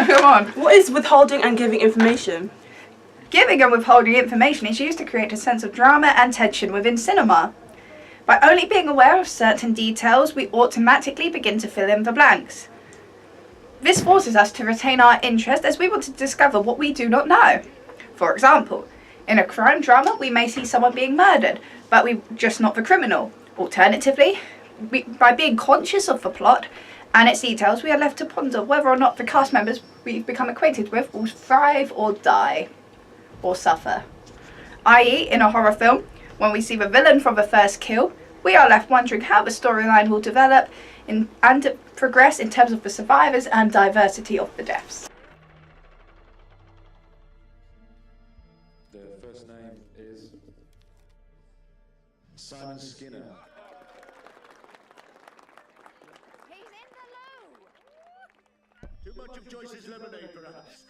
Come on. What is withholding and giving information? Giving and withholding information is used to create a sense of drama and tension within cinema. By only being aware of certain details, we automatically begin to fill in the blanks. This forces us to retain our interest as we want to discover what we do not know. For example, in a crime drama, we may see someone being murdered, but we just not the criminal. Alternatively, by being conscious of the plot and its details, we are left to ponder whether or not the cast members we've become acquainted with will thrive or die, or suffer. I.e., in a horror film, when we see the villain from the first kill, we are left wondering how the storyline will develop and progress in terms of the survivors and diversity of the deaths. The first name is Simon Skinner. He's in the loo. Too much of Joyce's lemonade, perhaps.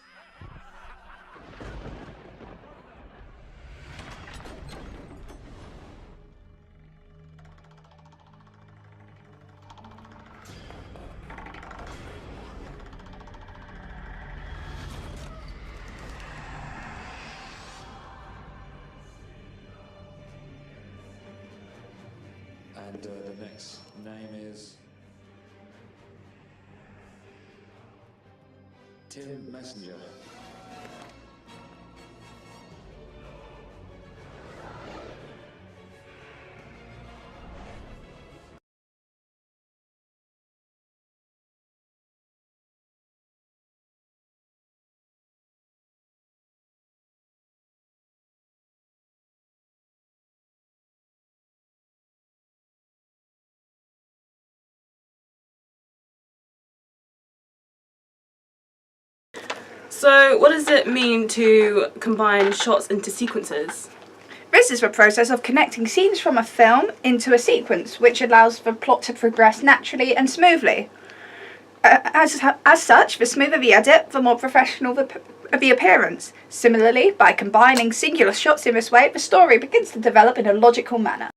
And the next name is Tim Messenger. So what does it mean to combine shots into sequences? This is the process of connecting scenes from a film into a sequence, which allows the plot to progress naturally and smoothly. As such, the smoother the edit, the more professional the appearance. Similarly, by combining singular shots in this way, the story begins to develop in a logical manner.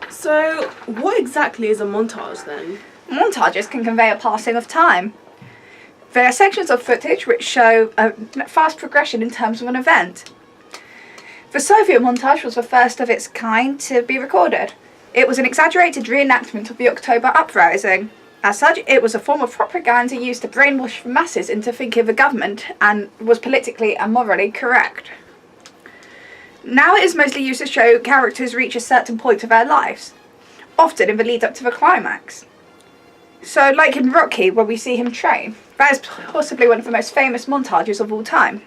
So what exactly is a montage then? Montages can convey a passing of time. They are sections of footage which show a fast progression in terms of an event. The Soviet montage was the first of its kind to be recorded. It was an exaggerated reenactment of the October Uprising. As such, it was a form of propaganda used to brainwash the masses into thinking the government and was politically and morally correct. Now it is mostly used to show characters reach a certain point of their lives, often in the lead up to the climax. So like in Rocky, where we see him train, that is possibly one of the most famous montages of all time.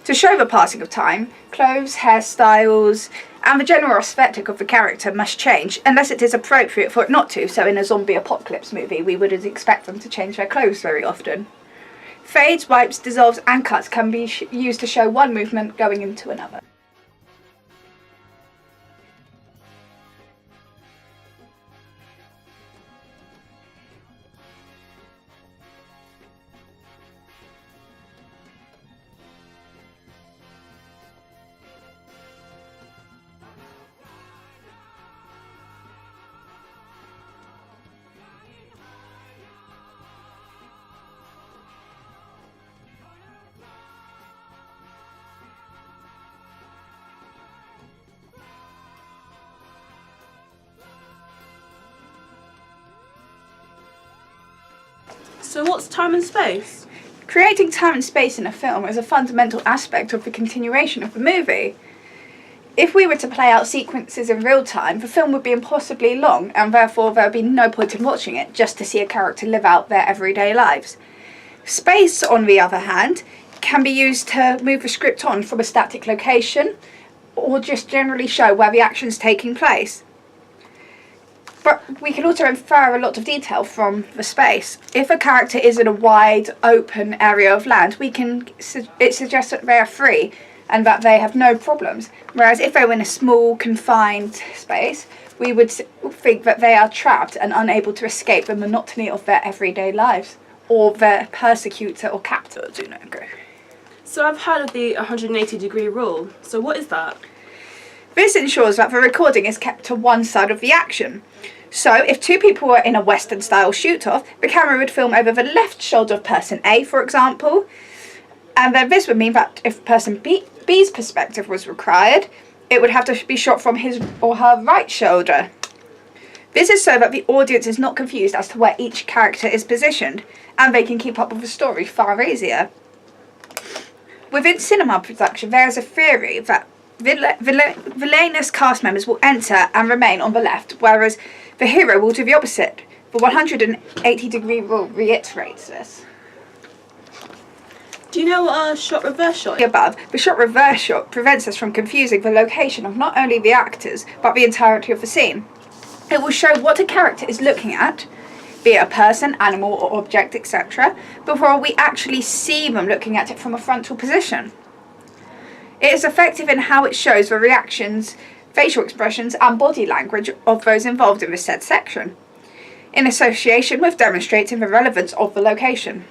To show the passing of time, clothes, hairstyles, and the general aesthetic of the character must change, unless it is appropriate for it not to, so in a zombie apocalypse movie we wouldn't expect them to change their clothes very often. Fades, wipes, dissolves and cuts can be used to show one movement going into another. So what's time and space? Creating time and space in a film is a fundamental aspect of the continuation of the movie. If we were to play out sequences in real time, the film would be impossibly long, and therefore there would be no point in watching it just to see a character live out their everyday lives. Space, on the other hand, can be used to move the script on from a static location, or just generally show where the action's taking place. But we can also infer a lot of detail from the space. If a character is in a wide, open area of land, it suggests that they are free and that they have no problems. Whereas if they were in a small, confined space, we would think that they are trapped and unable to escape the monotony of their everyday lives, or their persecutor or captor do not go. So I've heard of the 180-degree rule. So what is that? This ensures that the recording is kept to one side of the action. So, if two people were in a Western-style shoot-off, the camera would film over the left shoulder of person A, for example, and then this would mean that if person B's perspective was required, it would have to be shot from his or her right shoulder. This is so that the audience is not confused as to where each character is positioned, and they can keep up with the story far easier. Within cinema production, there is a theory that villainous cast members will enter and remain on the left, whereas the hero will do the opposite. The 180-degree rule reiterates this. Do you know what a shot reverse shot is? Above, the shot reverse shot prevents us from confusing the location of not only the actors, but the entirety of the scene. It will show what a character is looking at, be it a person, animal or object, etc., before we actually see them looking at it from a frontal position. It is effective in how it shows the reactions, facial expressions and body language of those involved in the said section, in association with demonstrating the relevance of the location.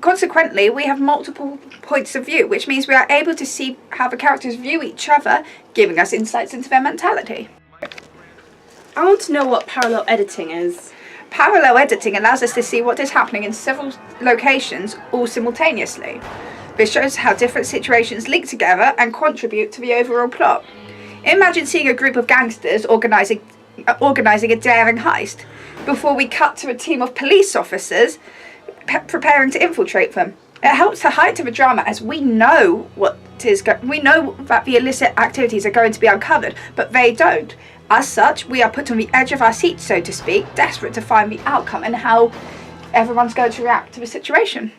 Consequently, we have multiple points of view, which means we are able to see how the characters view each other, giving us insights into their mentality. I want to know what parallel editing is. Parallel editing allows us to see what is happening in several locations all simultaneously. This shows how different situations link together and contribute to the overall plot. Imagine seeing a group of gangsters organising a daring heist, before we cut to a team of police officers preparing to infiltrate them. It helps to heighten the drama, as we know we know that the illicit activities are going to be uncovered, but they don't. As such, we are put on the edge of our seat, so to speak, desperate to find the outcome and how everyone's going to react to the situation.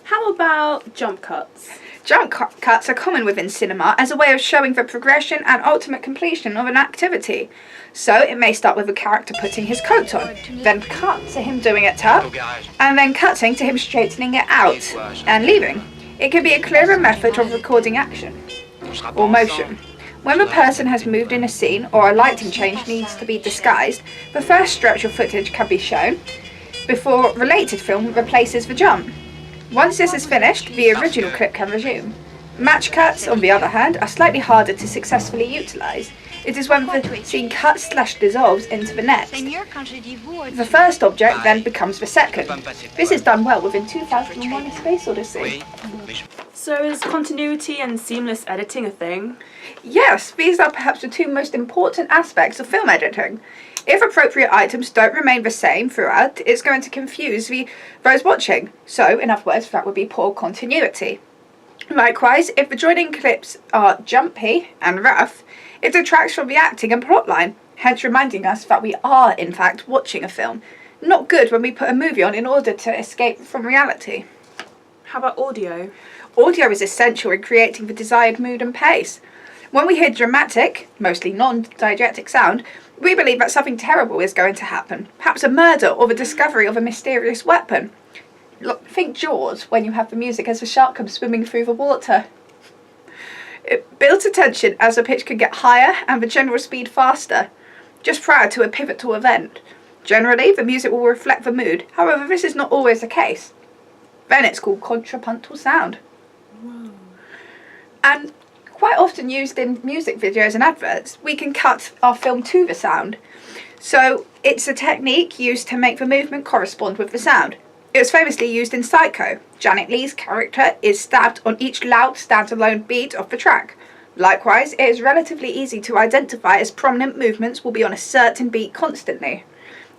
How about jump cuts? Jump cuts are common within cinema as a way of showing the progression and ultimate completion of an activity. So it may start with a character putting his coat on, then cut to him doing it up, and then cutting to him straightening it out and leaving. It can be a clearer method of recording action or motion. When the person has moved in a scene or a lighting change needs to be disguised, the first stretch of footage can be shown before related film replaces the jump. Once this is finished, the original clip can resume. Match cuts, on the other hand, are slightly harder to successfully utilise. It is when the scene cuts/dissolves into the next. The first object then becomes the second. This is done well within 2001: A Space Odyssey. So is continuity and seamless editing a thing? Yes, these are perhaps the two most important aspects of film editing. If appropriate items don't remain the same throughout, it's going to confuse those watching. So, in other words, that would be poor continuity. Likewise, if the joining clips are jumpy and rough, it detracts from the acting and plotline, hence reminding us that we are, in fact, watching a film. Not good when we put a movie on in order to escape from reality. How about audio? Audio is essential in creating the desired mood and pace. When we hear dramatic, mostly non-diegetic sound, we believe that something terrible is going to happen, perhaps a murder or the discovery of a mysterious weapon. Think Jaws when you have the music as the shark comes swimming through the water. It builds attention as the pitch can get higher and the general speed faster, just prior to a pivotal event. Generally, the music will reflect the mood, however this is not always the case. Then it's called contrapuntal sound. Whoa. And quite often used in music videos and adverts, we can cut our film to the sound. So it's a technique used to make the movement correspond with the sound. It was famously used in Psycho. Janet Leigh's character is stabbed on each loud standalone beat of the track. Likewise, it is relatively easy to identify as prominent movements will be on a certain beat constantly.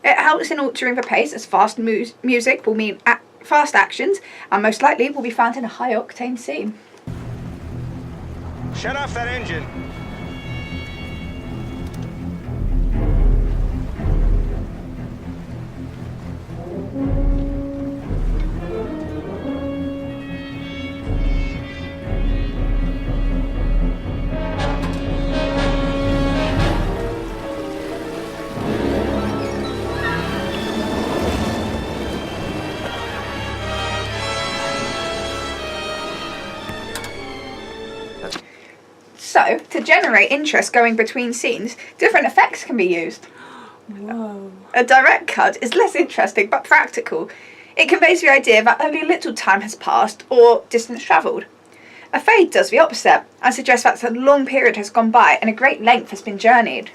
It helps in altering the pace, as fast music will mean fast actions and most likely will be found in a high octane scene. Shut off that engine. So, to generate interest going between scenes, different effects can be used. Whoa. A direct cut is less interesting but practical. It conveys the idea that only a little time has passed or distance travelled. A fade does the opposite and suggests that a long period has gone by and a great length has been journeyed.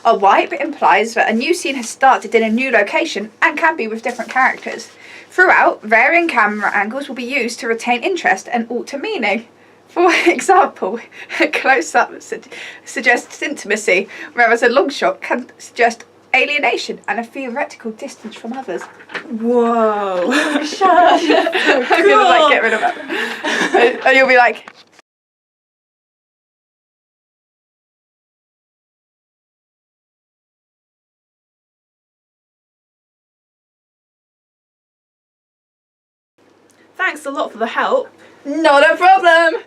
A wipe implies that a new scene has started in a new location and can be with different characters. Throughout, varying camera angles will be used to retain interest and alter meaning. For example, a close-up suggests intimacy, whereas a long shot can suggest alienation and a theoretical distance from others. Whoa. I'm gonna like get rid of it. And you'll be like, Thanks a lot for the help. not a problem!